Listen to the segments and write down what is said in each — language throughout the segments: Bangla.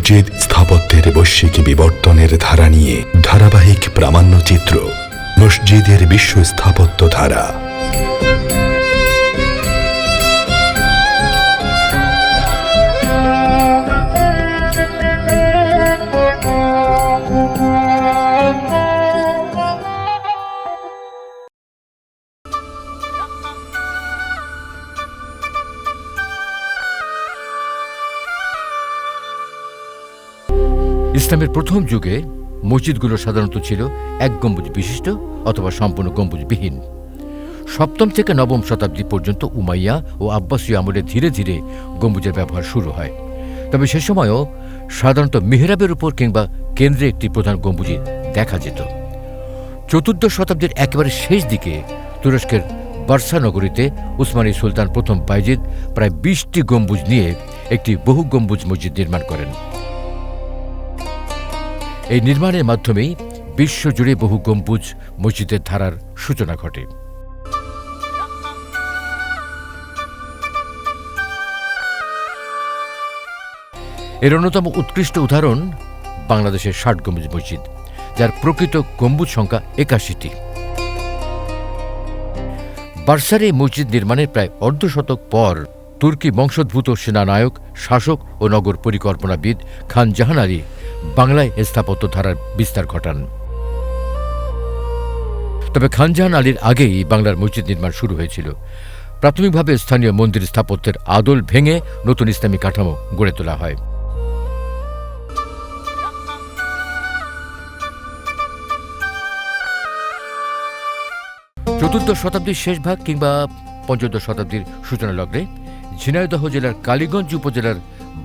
মসজিদ স্থাপত্যের বৈশ্বিক বিবর্তনের ধারা নিয়ে ধারাবাহিক প্রামাণ্যচিত্র মসজিদের বিশ্ব স্থাপত্য ধারা। ইসলামের প্রথম যুগে মসজিদগুলো সাধারণত ছিল এক গম্বুজ বিশিষ্ট অথবা সম্পূর্ণ গম্বুজবিহীন। সপ্তম থেকে নবম শতাব্দী পর্যন্ত উমাইয়া ও আব্বাসীয় আমলে ধীরে ধীরে গম্বুজের ব্যবহার শুরু হয়। তবে সে সময়ও সাধারণত মিহরাবের উপর কিংবা কেন্দ্রে একটি প্রধান গম্বুজই দেখা যেত। চতুর্দশ শতাব্দীর একেবারে শেষ দিকে তুরস্কের বার্সা নগরীতে উসমানী সুলতান প্রথম বাইজিদ প্রায় ২০টি গম্বুজ নিয়ে একটি বহু গম্বুজ মসজিদ নির্মাণ করেন। এই নির্মাণের মাধ্যমেই বিশ্বজুড়ে বহু গম্বুজ মসজিদের ধারার সূচনা ঘটে। এর অন্যতম উৎকৃষ্ট উদাহরণ বাংলাদেশের ৬০ গম্বুজ মসজিদ, যার প্রকৃত গম্বুজ সংখ্যা ৮১টি। বার্সার এই মসজিদ নির্মাণের প্রায় অর্ধশতক পর তুর্কি বংশোদ্ভূত সেনানায়ক, শাসক ও নগর পরিকল্পনাবিদ খান জাহান আলী বাংলায় স্থাপত্য ধারার বিস্তার ঘটান। তবে খান জাহান আলীর আগেই বাংলার মসজিদ নির্মাণ শুরু হয়েছিল। প্রাথমিকভাবে স্থানীয় মন্দির স্থাপত্যের আদল ভেঙে নতুন ইসলামী কাঠামো গড়ে তোলা হয়। চতুর্দশ শতাব্দীর শেষ ভাগ কিংবা পঞ্চদশ শতাব্দীর সূচনা লগ্নে ঝিনাইদহ জেলার কালীগঞ্জ উপজেলার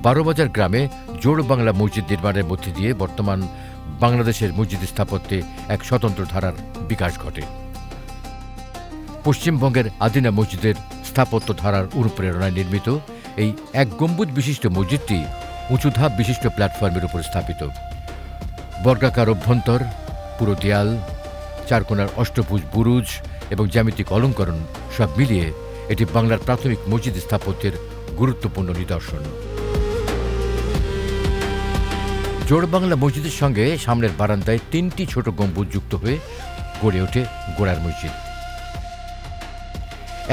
বারোবাজার গ্রামে জোড় বাংলা মসজিদ নির্মাণের মধ্যে দিয়ে বর্তমান বাংলাদেশের মসজিদ স্থাপত্যে এক স্বতন্ত্র ধারার বিকাশ ঘটে। পশ্চিমবঙ্গের আদিনা মসজিদের স্থাপত্য ধারার অনুপ্রেরণায় নির্মিত এই এক গম্বুজ বিশিষ্ট মসজিদটি উঁচু ধাপ বিশিষ্ট প্ল্যাটফর্মের উপর স্থাপিত। বর্গাকার অভ্যন্তর, পুরো দেয়াল, চারকোনার অষ্টভুজ বুরুজ এবং জ্যামিতিক অলঙ্করণ সব মিলিয়ে এটি বাংলার প্রাথমিক মসজিদ স্থাপত্যের গুরুত্বপূর্ণ নিদর্শন। জোড় বাংলা মসজিদের সঙ্গে সামনের বারান্দায় ৩টি ছোট গম্বুজ যুক্ত হয়ে গড়ে ওঠে গোড়ার মসজিদ।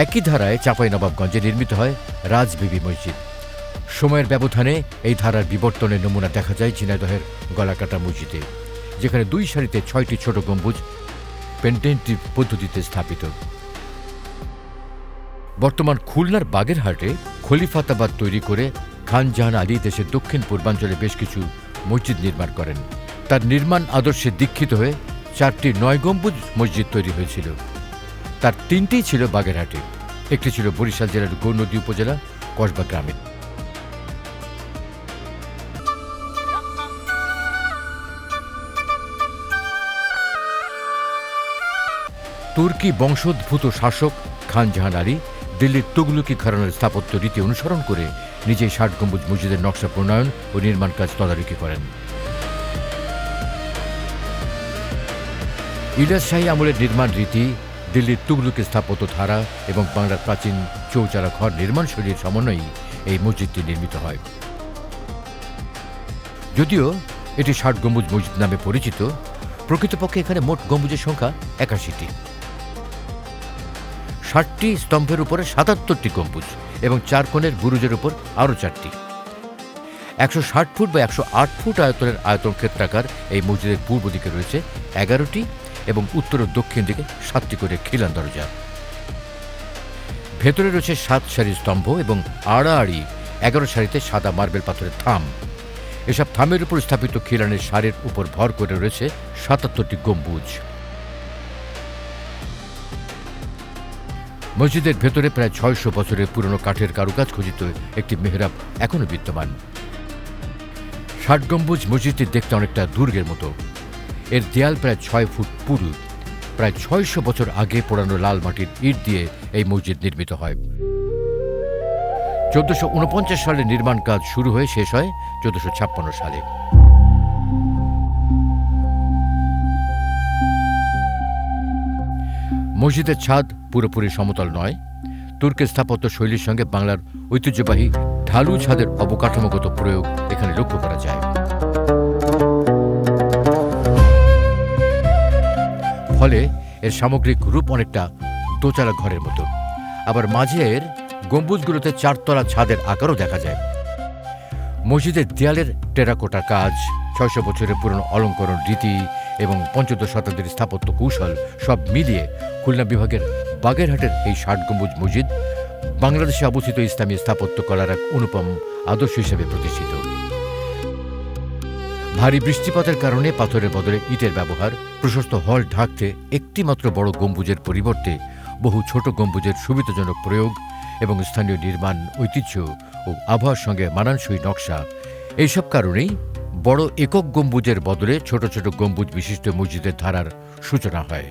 একই ধারায় চাঁপাইনবাবগঞ্জে নির্মিত হয় রাজবিবি মসজিদ। সময়ের ব্যবধানে এই ধারার বিবর্তনের নমুনা দেখা যায় ঝিনাইদহের গলাকাটা মসজিদে, যেখানে ২ সারিতে ৬টি ছোট গম্বুজ পেন্টেন্টিভ পদ্ধতিতে স্থাপিত। বর্তমান খুলনার বাগেরহাটে খলিফাতাবাদ তৈরি করে খান জাহান আলী দেশের দক্ষিণ পূর্বাঞ্চলে বেশ কিছু মসজিদ নির্মাণ করেন। তার নির্মাণ আদর্শে দীক্ষিত হয়ে ৪টি ৯ গম্বুজ মসজিদ তৈরি হয়েছিল। তার ৩টিই ছিল বাগেরহাটে, একটি ছিল বরিশাল জেলার গৌরনদী উপজেলা কসবা গ্রামে। তুর্কি বংশোদ্ভূত শাসক খান জাহান আলী দিল্লির তুগলকি ঘরানার স্থাপত্য রীতি অনুসরণ করে নিজেই ৬০ গম্বুজ মসজিদের নকশা প্রণয়ন ও নির্মাণ কাজ তদারকি করেন। ইলিয়াস শাহী আমলের নির্মাণ রীতি, দিল্লির তুগলকি স্থাপত্য ধারা এবং বাংলার প্রাচীন চৌচারা ঘর নির্মাণ শৈলীর সমন্বয়েই এই মসজিদটি নির্মিত হয়। যদিও এটি ৬০ গম্বুজ মসজিদ নামে পরিচিত, প্রকৃতপক্ষে এখানে মোট গম্বুজের সংখ্যা ৮১টি। ৬০টি স্তম্ভের উপরে ৭৭টি গম্বুজ এবং ৪ কোণের বুরুজের উপর আরও ৪টি। ১৬০ ফুট বা ১০৮ ফুট আয়তনের আয়তন ক্ষেত্রাকার এই মসজিদের পূর্ব দিকে রয়েছে ১১টি এবং উত্তর ও দক্ষিণ দিকে ৭টি করে খিলান দরজা। ভেতরে রয়েছে ৭ সারির স্তম্ভ এবং আড়াআড়ি ১১ সারিতে সাদা মার্বেল পাথরের থাম। এসব থামের উপর স্থাপিত খিলানের সারির উপর ভর করে রয়েছে ৭৭টি গম্বুজ। মসজিদের ভেতরে প্রায় ৬০০ বছরের পুরনো কাঠের কারুকাজ খচিত একটি মেহরাব এখনও বিদ্যমান। ৬০ গম্বুজ মসজিদটি দেখতে অনেকটা দুর্গের মতো। এর দেয়াল প্রায় ৬ ফুট পুরু। প্রায় ৬০০ বছর আগে পোড়ানো লাল মাটির ইট দিয়ে এই মসজিদ নির্মিত হয়। ১৪৪৯ সালে নির্মাণ কাজ শুরু হয়ে শেষ হয় ১৪৫৬ সালে। মসজিদের ছাদ পুরোপুরি সমতল নয়। তুর্কি স্থাপত্য শৈলীর সঙ্গে বাংলার ঐতিহ্যবাহী ঢালু ছাদের অবকাঠামোগত প্রয়োগ এখানে লক্ষ্য করা যায়। ফলে এর সামগ্রিক রূপ অনেকটা দোতলা ঘরের মতো। আবার মাঝের গম্বুজগুলোতে চারতলা ছাদের আকারও দেখা যায়। মসজিদের দেয়ালের টেরাকোটার কাজ, ৬০০ বছরের পুরনো অলঙ্করণ রীতি এবং পঞ্চদশ শতাব্দীর স্থাপত্য কৌশল সব মিলিয়ে খুলনা বিভাগের বাগেরহাটের এই ৬০ গম্বুজ মসজিদ বাংলাদেশে অবস্থিত ইসলামী স্থাপত্য কলার এক অনুপম আদর্শ হিসেবে প্রতিষ্ঠিত। ভারী বৃষ্টিপাতের কারণে পাথরের বদলে ইটের ব্যবহার, প্রশস্ত হল ঢাকতে একটিমাত্র বড় গম্বুজের পরিবর্তে বহু ছোট গম্বুজের সুবিধাজনক প্রয়োগ এবং স্থানীয় নির্মাণ ঐতিহ্য ও আবহাওয়ার সঙ্গে মানানসই নকশা, এইসব কারণেই বড় একক গম্বুজের বদলে ছোট ছোট গম্বুজ বিশিষ্ট মসজিদের ধারার সূচনা হয়।